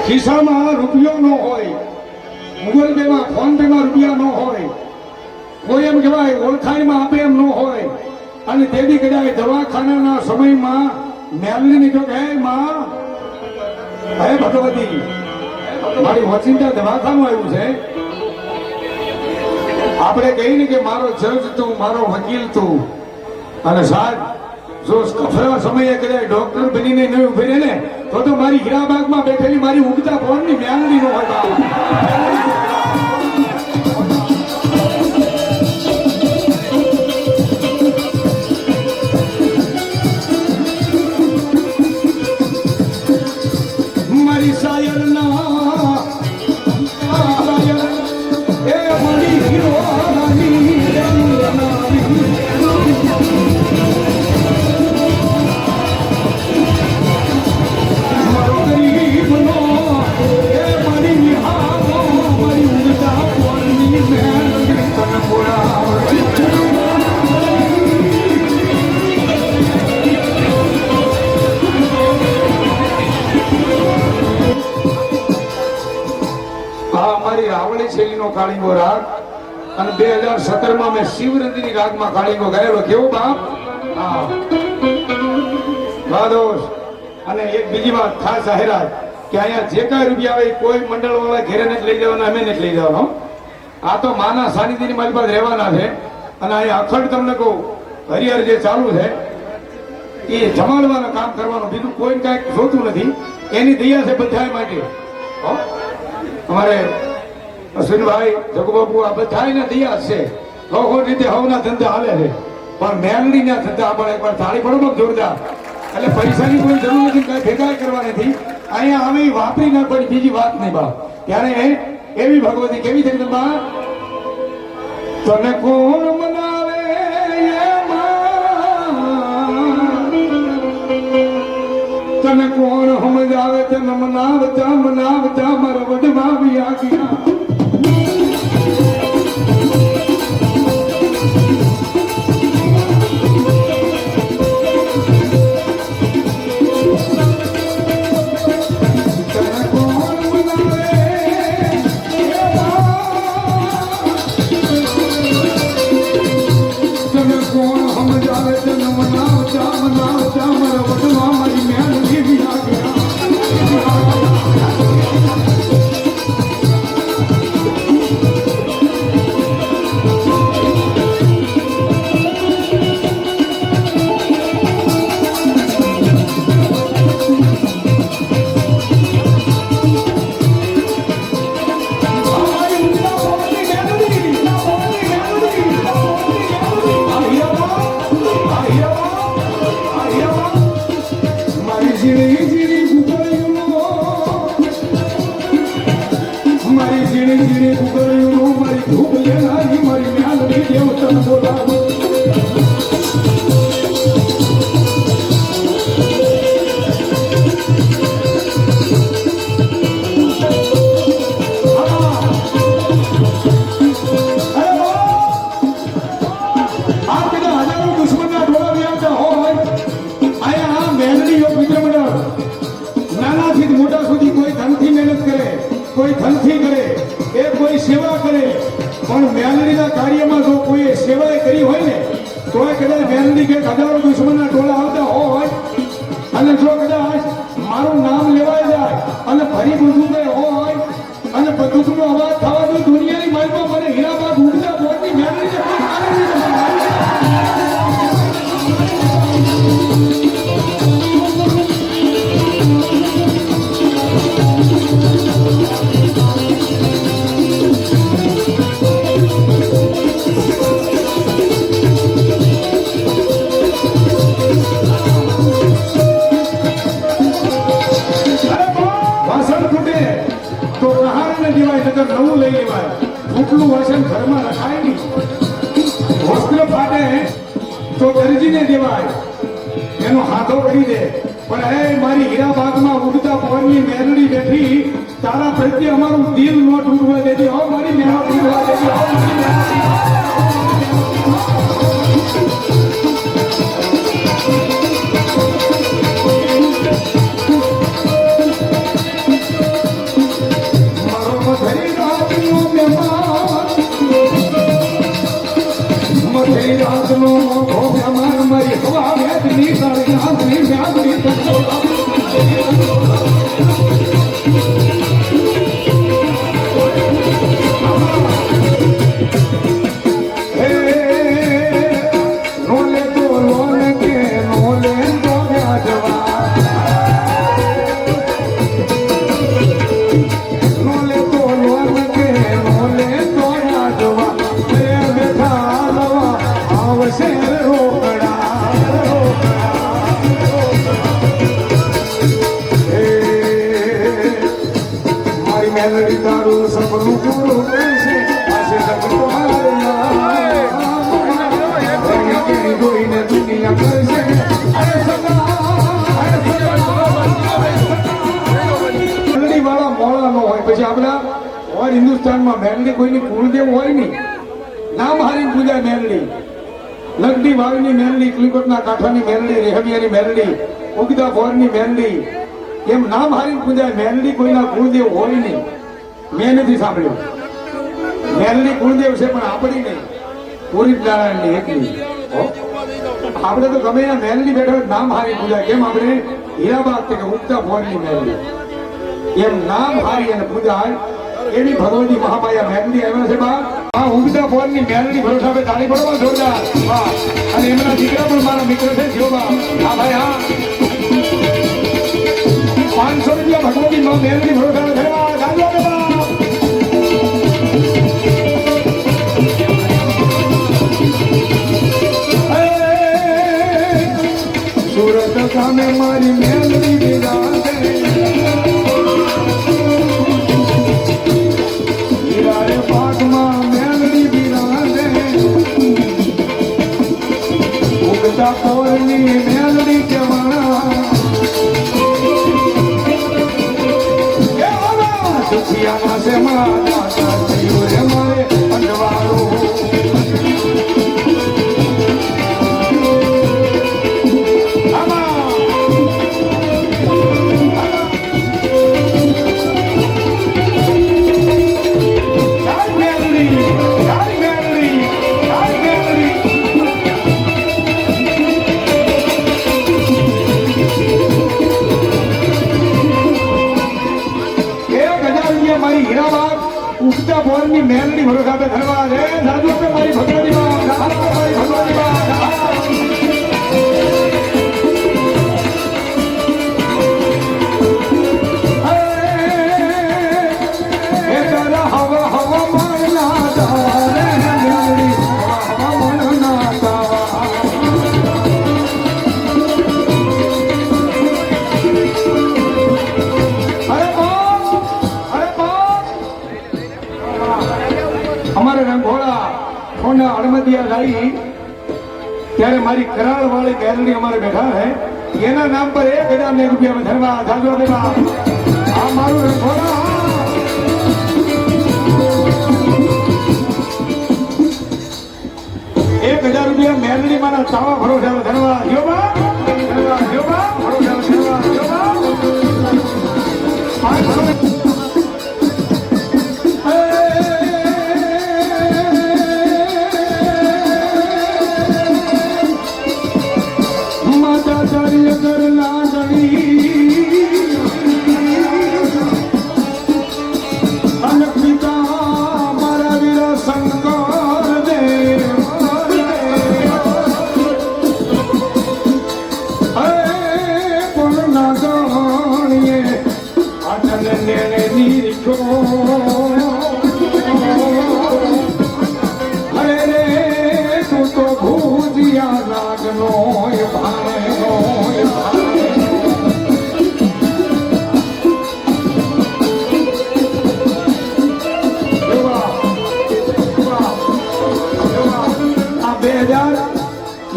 ખિસ્સામાં રૂપિયો ન હોય, ગૂગલ પે માં ફોન પે માં રૂપિયા ન હોય, કોઈ એમ કહેવાય ઓળખાણમાં આપે એમ ન હોય, અને તેથી કદાચ દવાખાનાના સમયમાં મેલની જો કે માં હે ભગવતી મારી વચિંતા દવાખાનું આવ્યું છે, આપણે કહીએ ને કે મારો જજ તું, મારો વકીલ તું, અને સાહેબ જો કફરા સમયે કદાચ ડોક્ટર બનીને નહીં ઉભી રહે ને તો મારી હીરાબાગમાં બેઠેલી મારી ઉગતા ફોનની મેલડી નો હોય. મારી સાયરના એ મારી હીરોની રાવળી શૈલીનો કાળીંગો રાગ, અને 2017 માં મેં શિવરંજની રાગમાં કાળીંગો ગાયેલો. કેવો બાપ? હા વાદોસ. અને એક બીજી વાત ખાસ જાહેરાત કે અહીંયા જે કાંઈ રૂપિયા આવે કોઈ મંડળ વાળા ઘેરે નથી લઈ જવાના, અમે નથી લઈ જવાનો. આ તો માના સાનિધ્યની મારી પાસે રહેવાના છે, અને અહીંયા અખંડ તમને કહું હરિહર જે ચાલુ છે એ જમાડવાનું કામ કરવાનું, બીજું કોઈ કાંઈક જોતું નથી. એની દયા છે બધા માટે. અમારે અશ્વિનભાઈ, જગુબાબુ આ બધા દયા છે. રીતે હવના ધંધા હાલે છે, પણ મેલડીના ધંધા આપણે એકવાર થાળી પડો જોરદાર. એટલે પૈસાની કોઈ જરૂર નથી, કઈ ભેગા કરવા નથી. અહીંયા આવી વાપરી ના પડી, બીજી વાત નહીં બા. ત્યારે એવી ભગવતી કેવી થઈ બા? તને કોણ મનાવે તને કોણ સમજાવે, તને મનાવતા મનાવતા મારા વડવા બી આ ગયા. કોઈ ધનથી કરે એ કોઈ સેવા કરે, પણ મેલડીના કાર્યમાં જો કોઈ સેવાએ કરી હોય ને તો કદાચ મેલડી કે હજારો દુશ્મનના ટોળા આવતા હોય, અને જો કદાચ મારું નામ લેવાય જાય અને ફરી બંદૂકે હોય અને બંદૂકનો અવાજ થવા દો દુનિયાની માલમાં મને હીરાબાગ ઉડતા બોલની મેલડીને નવું લઈ લેવાય. ફૂટલું વાસણ ઘરમાં રખાય નહીં, વસ્ત્ર ફાટે તો દરજીને દેવાય, એનો હાથો કરી દે. પણ હે મારી હીરાબાગમાં ઉડતા પવનની મેલડી બેઠી, તારા પ્રત્યે અમારું દિલ ન તૂટવા દેતી. હો મારી મેળા તૂટવા દેતી. કોળા ન હોય. પછી આપણા હોય હિન્દુસ્તાનમાં મેલડી કોઈની કુળદેવ હોય નહીં, નામ હારી પૂજા મેલડી, લગડી વાવની મેલડી, કલીકોટના કાંઠાની મેલડી, રેહમિયાની મેલડી, ઉગતા ફોરની મેલડી, એમ નામ હારી પૂજા મેલડી કોઈના કુળદેવ હોય નહીં. મેં નથી સાંભળ્યું. મેલડી કુળદેવ છે પણ આપણી નહીં, પૂરી નારાયણની એકની. આપણે તો ગમે એના મેલડી બેઠા નામ હારી પૂજા. કેમ આપણે હીરાબાગ કે ઉગતા ફોરની મેલડી એમ નામ હારી અને પૂજા એવી ભગવતી મહામાયા મેલડી આવ્યા છે બા. આ ઉગતા ફોરની મેલડી ભરોસા પે તાળી પડવા જોરદાર. વાહ. અને એમના દીકરા પણ મારા મિત્ર છે જીવબા. હા ભાઈ હા. 500 રૂપિયા ભગવતી મેલડી ભરોસા ધરવા ગાજો બા. સુરત સામે મારી મેલડી બિરાજે, હીરાએ પાકમાં મેલડી બિરાજે, ઉગતા પોરની મેલડી કેવાના સુખિયામાં છે મારા થયું રે મારે અંડવાળું. ઉગતા બોરની મેલડી ભરોસા પે ધરવા રે સાધુ પે મારી ભગવતી માં, સાધુ પે મારી ભગવતી માં. એ તારા હવા હવા મારના તારે મેલડી હવા મનના તાવા. અમારે રંગોળા કોના અડમદિયા લાવી ત્યારે મારી કરાળ વાળી મેલડી અમારે બેઠા હે, એના નામ પર 1000 રૂપિયા ધરવા જાજો દેવા. આ મારું રંગોળા 1000 રૂપિયા મેલડી મારા ચાવા ભરોસા ધરવા જોબા ધરવા જોબા ભરોસા ધરવા જોબા.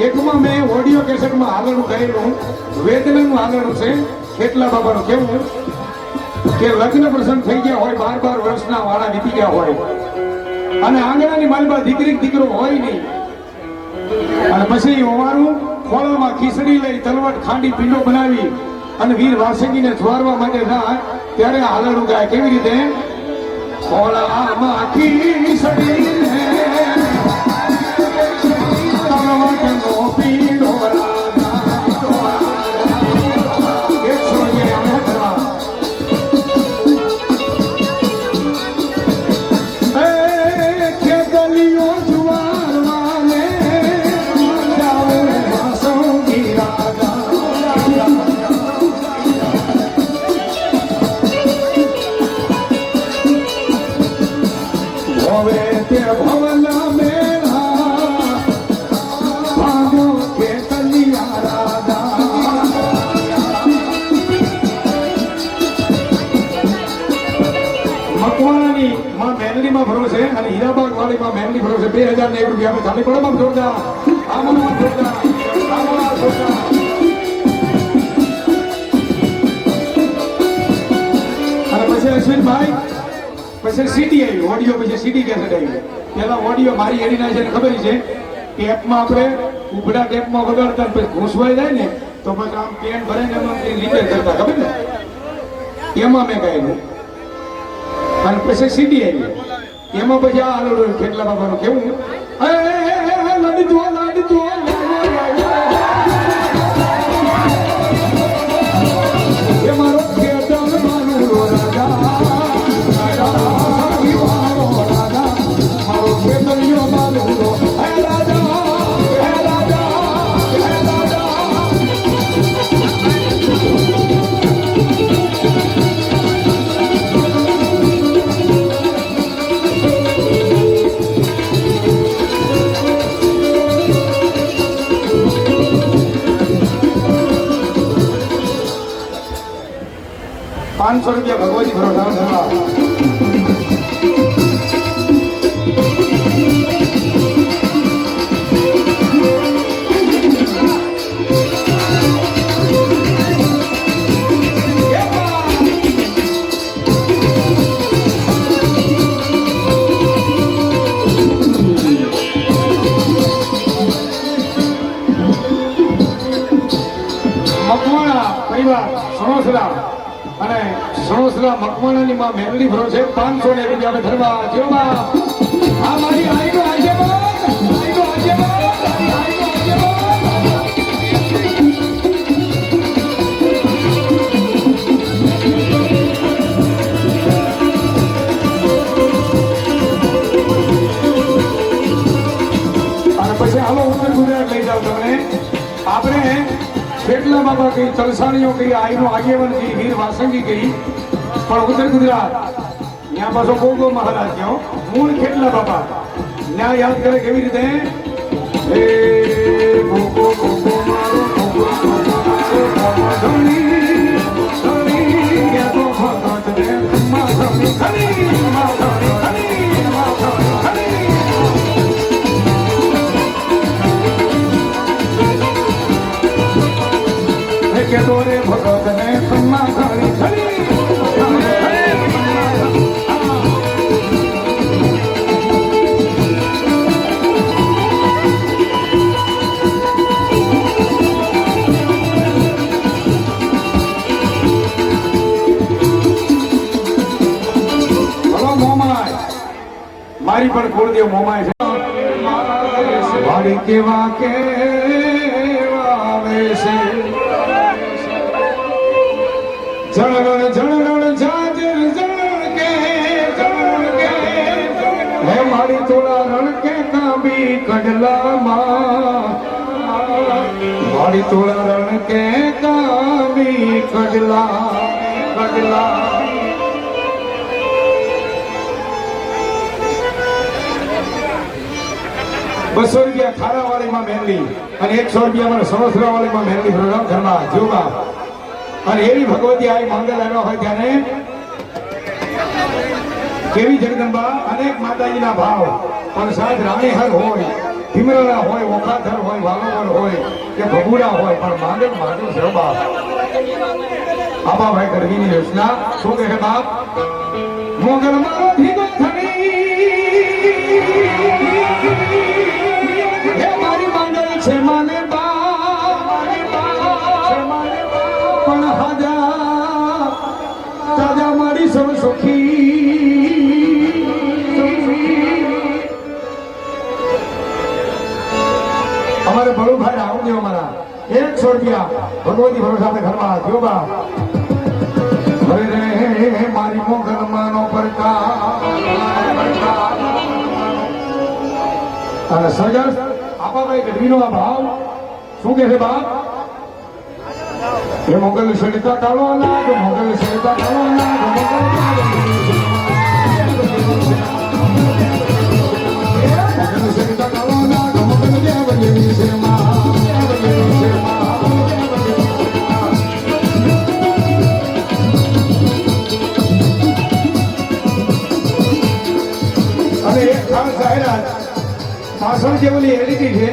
એકમાં મેં ઓડિયો કેસેટમાં હાલનું કરેલું વેદનાનું હાલનું છે. કેટલા બાબાનું કેવું કે લગ્ન પ્રસંગ થઈ ગયા હોય, 12 વર્ષના વાળા વીતી ગયા હોય અને આંગણાની માલમાં દીકરી દીકરો હોય નહીં, અને પછી અમારું ખોળામાં ખીચડી લઈ તલવટ ખાંડી પીંડો બનાવી અને વીર વાસંગીને જ્વારવા માટે જાય ત્યારે હાલનું ગાય. કેવી રીતે? ખોળામાં ખીચડી પીડો ભરોસે અને હીરાબાગ વાળીમાં મેલડી ભરોસે 2001 રૂપિયા ચાલી પડો જોરદાર. આમાં જોરદાર, આમાં જોરદાર. અને પછી પછી અશ્વિનભાઈ પછી સીડી આવી ઓડિયો પછી સીડી કેસેટ આવી પેલા ઓડિયો મારી એડીના છે ખબર છે ટેપમાં આપણે ઉભડા ટેપમાં વગાડતા પછી ઘૂસવાઈ જાય ને તો પછી આમ પેન ભરે ને એમાં રિપેર કરતા ખબર ને એમાં મેં ગાયેલું અને પછી સીડી આવી એમાં પછી આ આલોડો કેટલા બાબાનું કેવું લાડતો એ મારો ખેતર મારું રાજા મારો ખેતર મારું ₹500 ભગવતી ભરોસા ધન્યવાદ મકવાણા પરિવાર સણોસરા અને સણોસરા મકવાણાની માં મેલડી ભરો છે ₹500 ધરવા જેવા આ મારી આઈનો અને પછી હાલો ઉત્તર ગુજરાત લઈ જાવ તમને આપણે ખેટલા બાબા કઈ તલસાણીઓ કઈ આઈનો આગેવાન કઈ વીર વાસંગી કઈ પણ ઉત્તર ગુજરાત ત્યાં પાછો ગોગો મહારાજ કયો મૂળ ખેટલા બાબા ત્યાં યાદ કરે કેવી રીતે હે ગોગો ગોગો મારો ગોગો કે તોરે ભગત ને ખમ્મા ઘણી ઘણી મારી પણ કુળદેવ મોમાય છે વાડી કેવા આવે છે જણગણ જાજર જણ કે હે મારી થોડા રણ કે કાબી કડલામાં મારી થોડા રણ કે કાબી કડલા ₹200 ખારા વાળી માં મેરલી અને ₹100 મને સણોસરા વાળી માં મેરલી પ્રોગ્રામ ઘરમાં જોવા અને એવી ભગવતી આવી માંગલ આવ્યા હોય ત્યારે કેવી જગદંબા અનેક માતાજીના ભાવ પણ સાહેબ રાણીહર હોય ભીમરાણા હોય ઓખાધર હોય વાલોવર હોય કે ભગુડા હોય પણ માંગલ સરોબા આબાભાઈ ગઢવીની રચના શું કહે બાપ મોગલ મારો ધીગો થણી હે મારી માંગલ છે માને પણ હાજા તાજા મારી સૌ સુખી અમારે બળુભાઈ આવજો અમારા ₹100 ભગવતી ભરોસા ઘરમાં જોબા અરે રે મારી મોગલ માનો પરકા અને સજસ આપાભાઈ ગઢવીનો આ ભાવ શું કહે છે બાપ એ મોગલ સરિતા કાળો નાગ મોગલ સરિતા કાળો નાગ મોગલ સરિતા કાળો નાગ મોગલ દેવની શેમા અને એક ખાસ જાહેરાત પાછળ જે ઓલી એલઈડી છે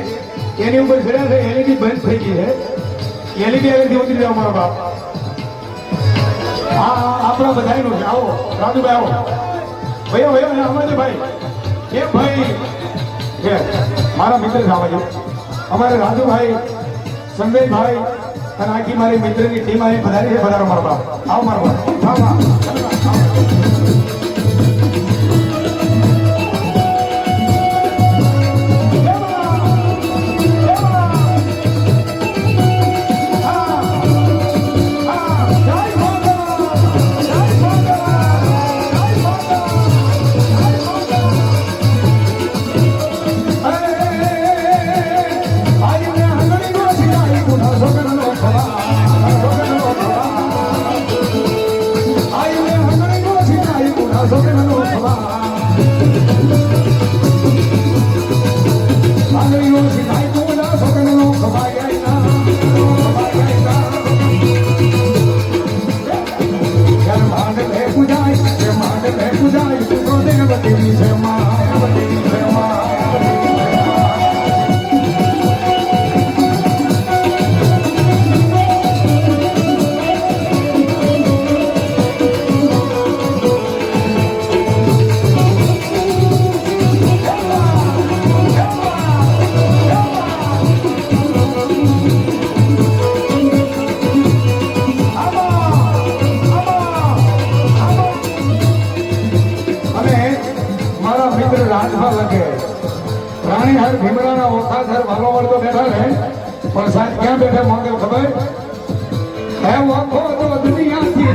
એની ઉપર ચડ્યા છે એલઈડી બંધ થઈ ગઈ છે એલઈડી આગળથી ઉતરી જાવ મારો બાપ આ આપણા બધાયનું છે. આવો રાજુભાઈ આવો. ભયો ભયો અમારે ભાઈ એ ભાઈ કે મારા મિત્ર છે આ બાજુ. અમારે રાજુભાઈ સંજયભાઈ અને આખી મારી મિત્રની ટીમ આવી પધારી છે. પધારો મારા બાપ. આવો મારા બાપ. આવો ભીમરાના ઓખાસર વાલો વળતો બેઠા ને પણ સાહેબ ક્યાં બેઠા મોંઘે ખબર હે ઓખો તો દુનિયાથી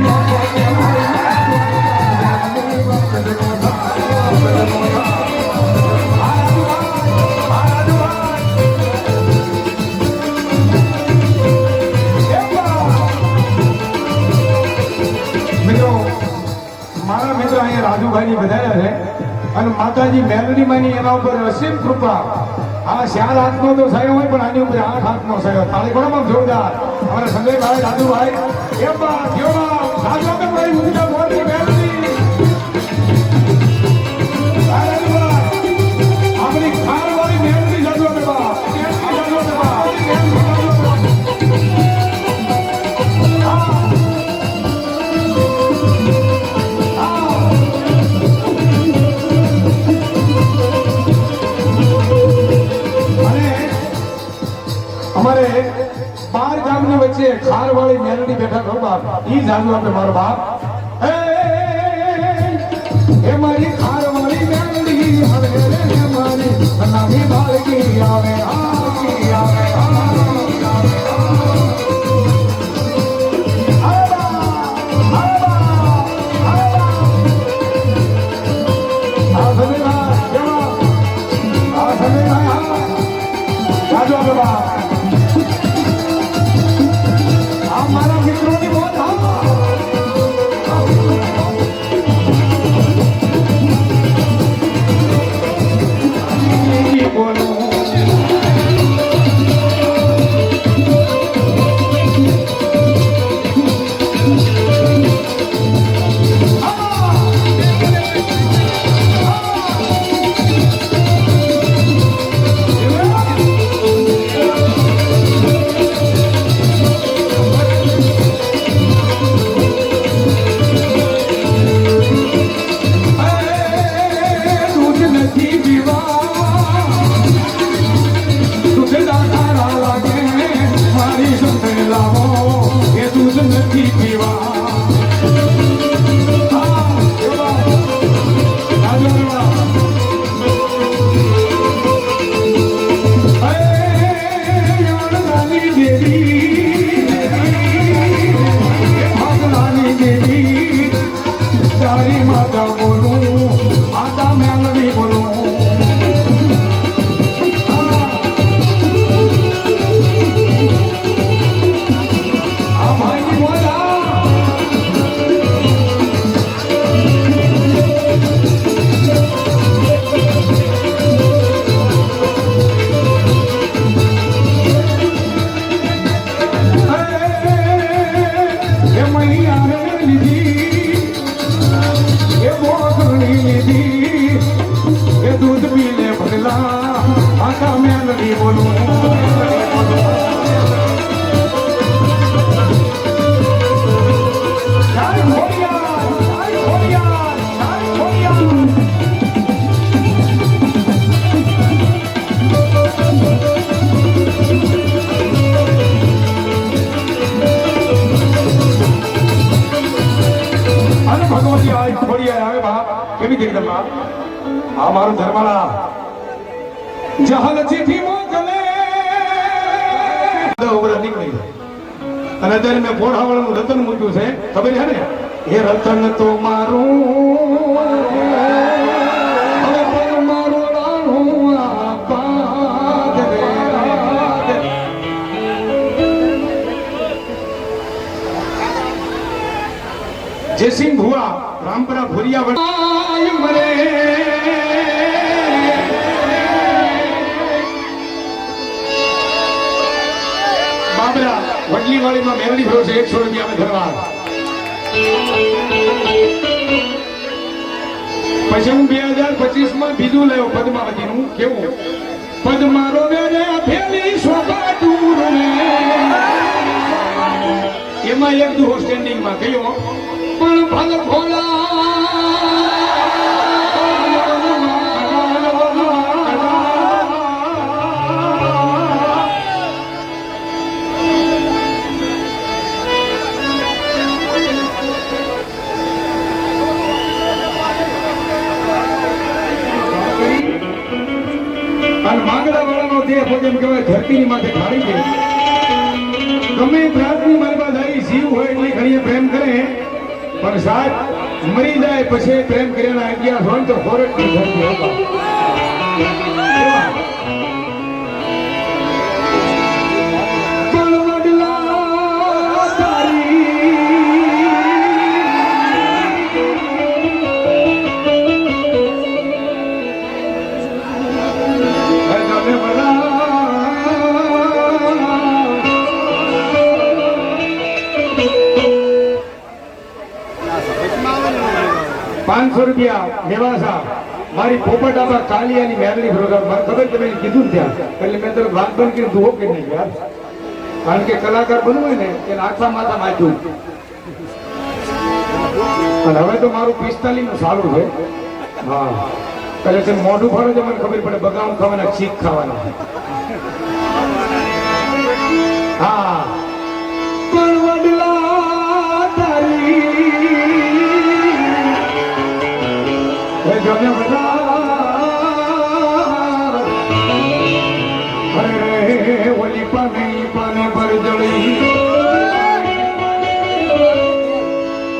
મિત્રો મારા મિત્ર અહીંયા રાજુભાઈની બધાયા છે અને માતાજી મેલડી માની એના ઉપર અસીમ કૃપા. આ 4 હાથનો તો સયો હોય પણ આની ઉપર 8 હાથનો સયો. તાળી પડો જોરદાર. અમારા સંજયભાઈ રાજુભાઈ એમ બા કેવા રાજુભાઈ ઊંચા મોરની મેલડી આપણી ખારવાળી મેલડી રાજુભાઈ બા અમારે 12 ગામની વચ્ચે ખારવાળી મેલડી બેઠા છો બાપ. ઈ જાણવું આપણે મારો બાપ. એ મારી ખારવાળી મેલડી આવે રે મારી નામી બાળકી આવે આવે આવે મારા મિત્રોની મોત બોલો બોલું ખોડિયા આવે બાપ કેવી કરી તમે આ મારું ધર્માળા જહાલ ચીઠી મોકલે ઓબરા નીકળી અને અત્યારે મેં ફોડાવાળાનું રતન મૂક્યું છે ખબર છે ને એ રતન તો મારું જયસિંહ ભુવા રામપરા ભુરિયા મરે બાબરા વડલી વાળીમાં મેલડી ભરો છે 100 રૂપિયા ધરવા પછી હું 2025 માં બીજું લાવ્યો પદ્માવતી નું કેવું પદ્મારો વેરે ફેલી શોભા ટૂર એમાં એક દુહો સ્ટેન્ડિંગ માં કયો પણ ભલ ભોલા માંગડા વાળાનો દેહ ભોજન કહેવાય ધરતીની માથે ખાડી દે ગમે પ્રાર્થની મારી પાસે આવી જીવ હોય એટલે ઘણીએ પ્રેમ કરે પણ સાહેબ મરી જાય પછી પ્રેમ કર્યાના ઇતિહાસ હોય તો ફોરેટ ની ધરતી હતા ₹500 મેવાસા મારી પોપટાબા કાલિયાની મેરડી પ્રોગ્રામ મને ખબર તમે કીધું ને ત્યાં એટલે મેં તરત વાત બંધ કરી તું ઓકે નહીં યાર કારણ કે કલાકાર બનવું હોય ને એને આખા માથા માથું અને હવે તો મારું 45 નું સારું છે હા એટલે તે મોઢું ફાડો તો મને ખબર પડે બગાઉં ખાવાના ચીક ખાવાના હા પણ વડલા તારી ગમે બધા ઓલી પાને પર જળી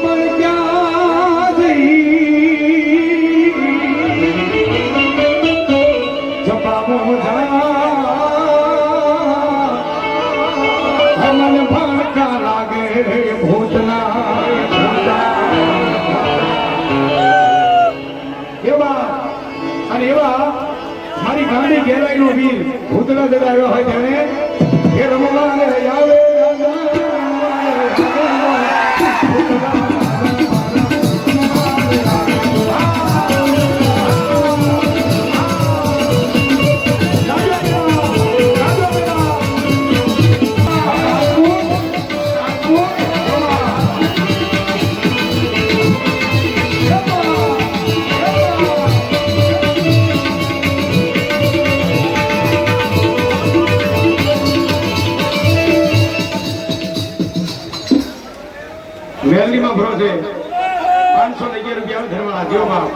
પણ ક્યાં જઈ જપામો મને ભાડકા લાગે ભૂતના અને એવા મારી ગાંડી ઘેરાઈ નો વીર ભૂતના જગાવ્યો હોય તેને એ રમવા આવે મેલડીમાં ભરો છે 511 રૂપિયા ધરવાળા જેવો બાપ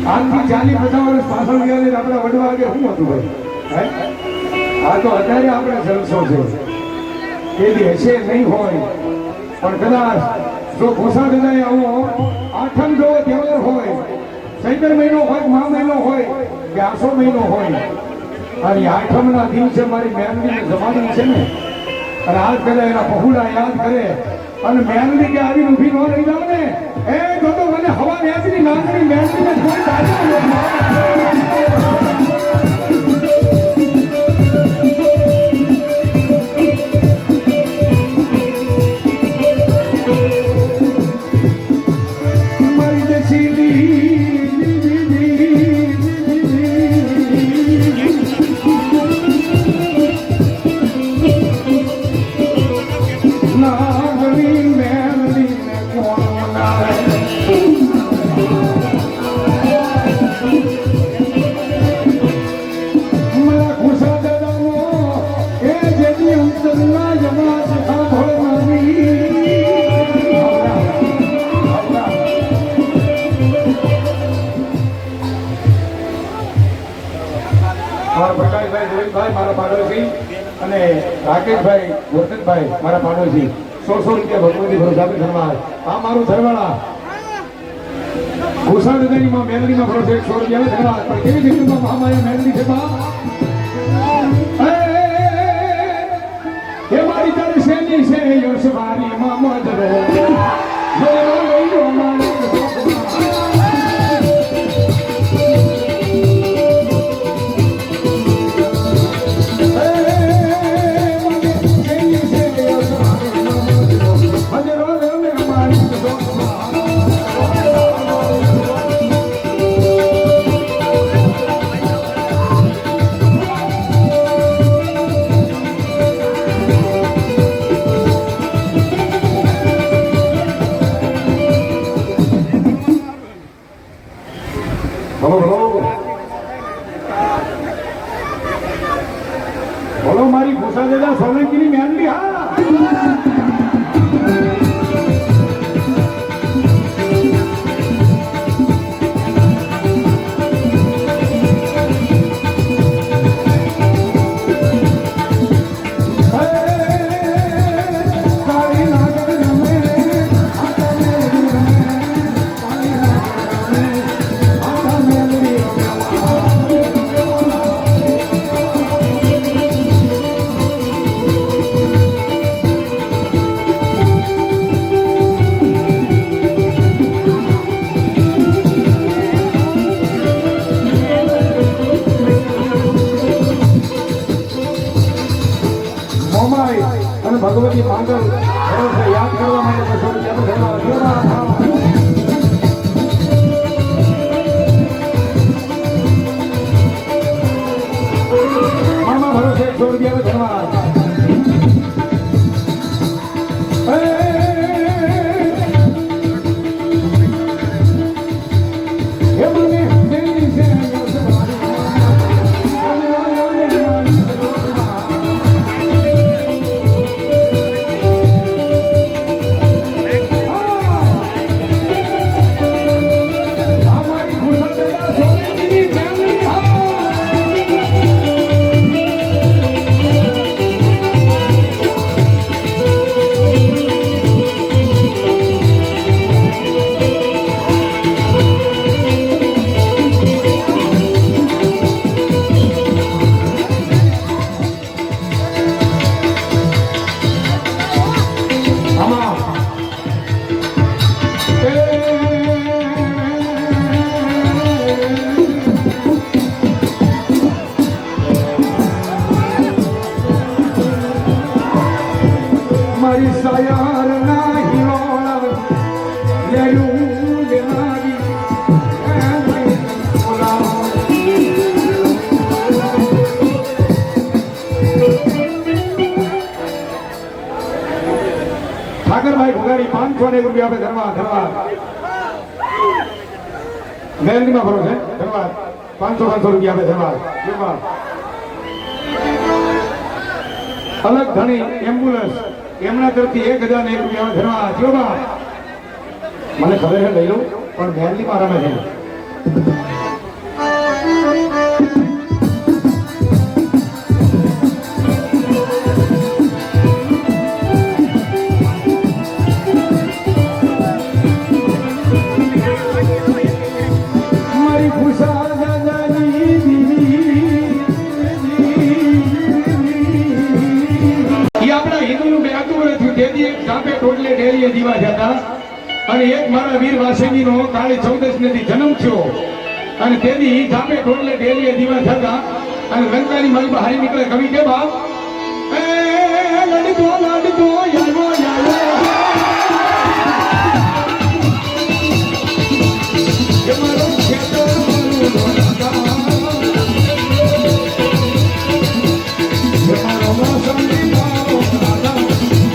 આજથી 40-50 વર્ષ પાછળ ગયા ને આપણા વડવા આગે શું હતું ભાઈ આ તો અત્યારે આપણે જલસો છે એવી હશે નહીં હોય પણ કદાચ જો ઘોષા કદાચ આવો આઠમ જો તહેવાર હોય ચૈત્ર મહિનો હોય મા મહિનો હોય કે આસો મહિનો હોય અને આઠમના દિવસે મારી મેલડીને જમાડી છે ને અને આજ કદાચ એના પહુડા યાદ કરે અને મેલડી કે આવીને ઊભી ન રહી જાવ ને એ તો મને હવા વેચની નાગરી મેલડીને કોઈ રાકેશભાઈ ગોરધનભાઈ મારા પાડોશી 100 રૂપિયા ભગવતી ભરોસાબી ધર્માજ આ મારું ધરવાળા ભૂષણ નગરીમાં મેલડીમાં ભરોસે 100 રૂપિયા ધર્માજ પણ કેવી જગ્યામાં મહામાયા મેલડી છે બા એ મારી તારી શેની છે યશ મારી મામા ધરો બોલો મારી ભૂસા દાદા સોલંકીની મેલડી હા અને ભગવતી માંગલ યાદ કરવા માટે મામા ભરોસે 100 રૂપિયા ધન્યવાદ ઠાકરભાઈ ભુગારી 500 રૂપિયા આપે ધન્યવાદ મેલડીમાં ભરો છે ધન્યવાદ 500 રૂપિયા આપે ધન્યવાદ અલગ ધણી એમ્બ્યુલન્સ એમના તરફથી 1001 રૂપિયા ધન્યવાદ જોબા મને ખબર છે લઈ લઉં પણ મેલડીમાં રમે છે દીવા જતા અને એક મારા વીર વાસંગીનો કાળી 14 થી જન્મ થયો અને તેથી ધાપે ટોટલે ડેલીએ દીવા જતા અને લંકાની મારી બહાર નીકળે કવિ કે બાપ એ લડતો યાવો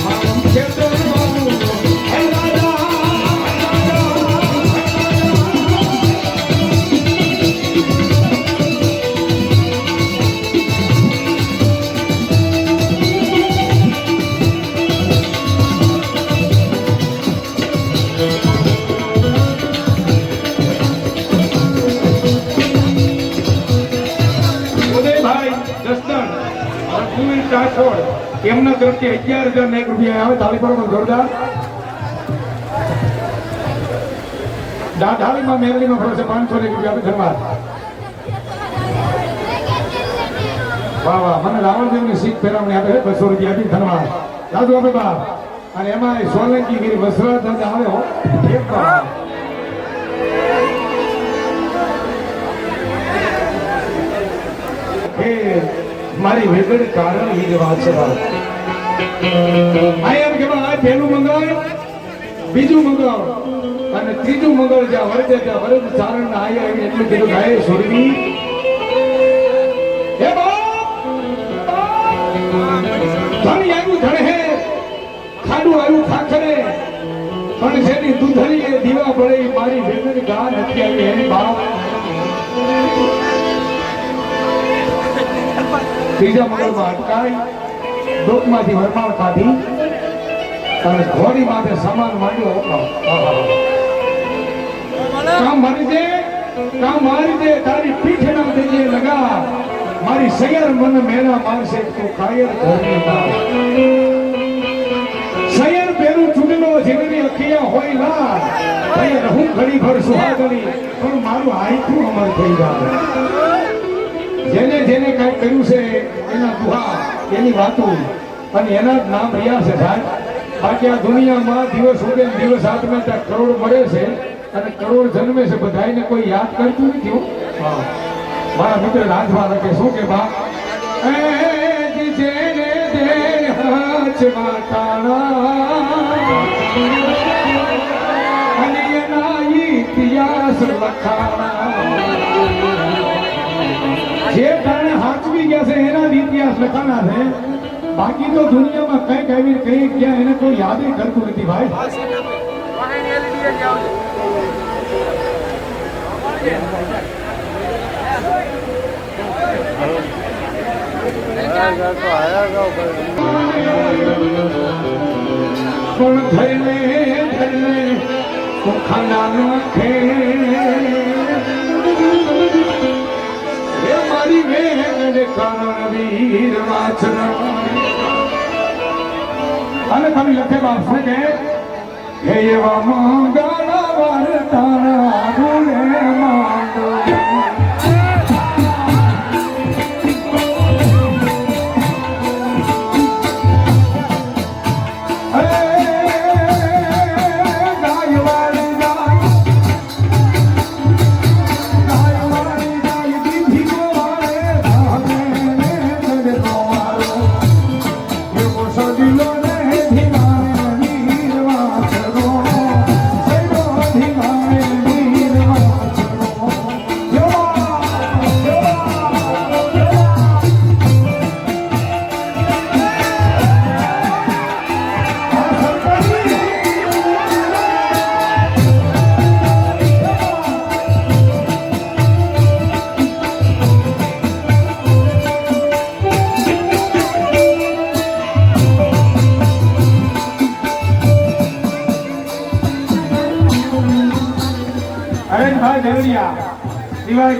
મારો ખેતો એમના તરફથી 11,001 રૂપિયા આવે. તાળી પાડો જોરદાર. ઢાળીમાં મેલડીમાં ફરશે 501 રૂપિયા આપે. ધન્યવાદ. વાહ વાહ. મને રાવણદેવની શીખ ફેરવણી આપે 200 રૂપિયા આપી. ધન્યવાદ. દાદુ આપે બાપ. અને એમાં સોલંકી ગીરી વસરાજ આવે હો. એક બાપ. મારી વેગડ કારણ ઈ વાત છે. આ એમ કે આ પહેલું મંગળ, બીજું મંગળ અને ત્રીજું મંગળ જ્યાં વરદે ત્યાં વરદ ચારણ ના આયા એવી એટલું કીધું ગાય સુરવી હે ધણી આવ્યું ધણે ખાડું આવ્યું ખાખરે પણ જેની દૂધરી એ દીવા પડે મારી વેગડ ગા નથી આવી એની બાપ. ત્રીજા મંગળમાં અટકાઈ ડોકમાંથી વરમાળ કાઢી અને ઘોડી માથે સામાન માંડ્યો. કામ મારી દે તારી પીઠ ના દેજે લગા મારી સૈયર મન મેળા મારશે તો કાયર ઘરની ના સૈયર પેરું ચૂડલો જેની અખિયા હોય ના સૈયર હું ઘડી ભર સુહાગણી પણ મારું આયખું અમર થઈ જાય. જેને જેને કઈ કર્યું છે એના દુહા એની વાતો અને એના જ નામ રહ્યા છે સાહેબ. બાકી આ દુનિયામાં દિવસ ઉગે દિવસ હાથમાં ત્યાં કરોડ મળે છે અને કરોડ જન્મે છે બધાને કોઈ યાદ કરતું નથી. મારા મિત્ર રાજભા લખે શું કે બા જેને દેહ અને એના ઇતિહાસ લખાણા જે કારણે હાચવી ગયા છે એના ઇતિહાસ લખાણા છે. બાકી તો દુનિયામાં કઈક આવી કઈ ગયા એને કોઈ યાદ કરતું નથી ભાઈ. પણ ધરને ખાના નાખે મારી વેગડ કારણ વીર વાછના. અને તમે લખે બાપસે કે હે એવા મંગળા વાર્તાના ગુણે માંડો દિવાળી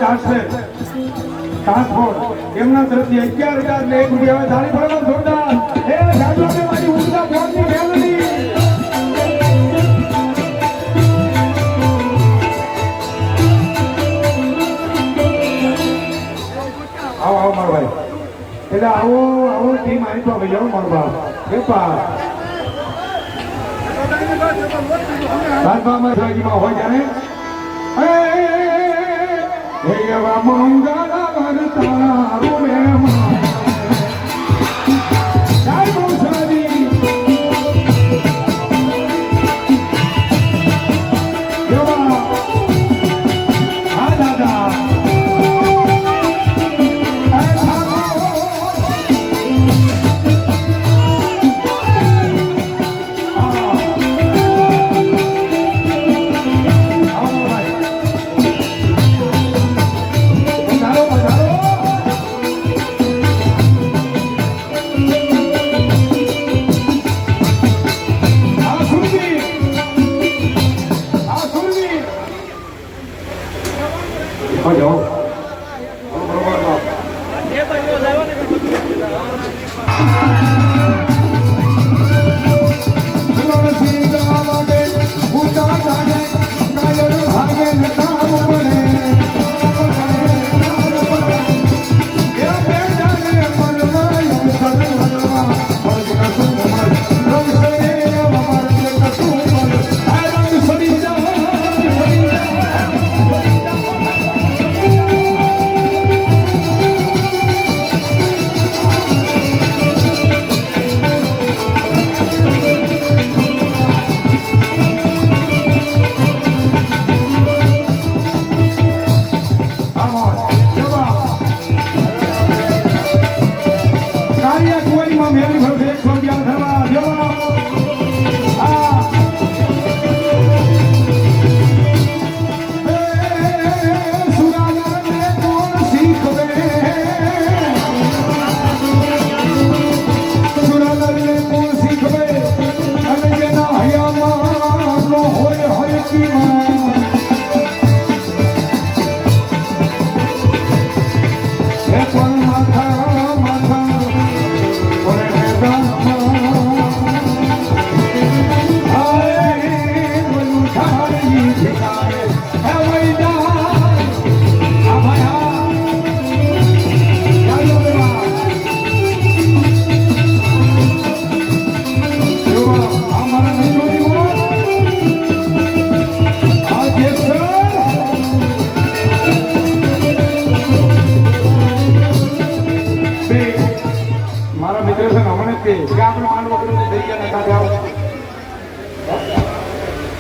ટ્રાન્સપોર્ટ એમના તરફથી 11,001 રૂપિયા થાળી પડવા જોરદાર. હે જાજો કે મારી ઊંચા બોર્ડની મેલડી આવો આવો મારો ભાઈ. એટલે આવો આવો ટીમ આવી તો ભાઈ આવો મારો બાપ વેપાર રાજભામાં સરાજીમાં હોય જાણે હે એવા મંગળા વરતાના રૂમે જય ભૂષાજી હા દાદા બરોબર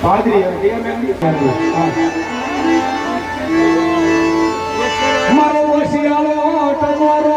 પાદરી હવે ટીયા મેલડી હા. મારો વસિયાળો તમારો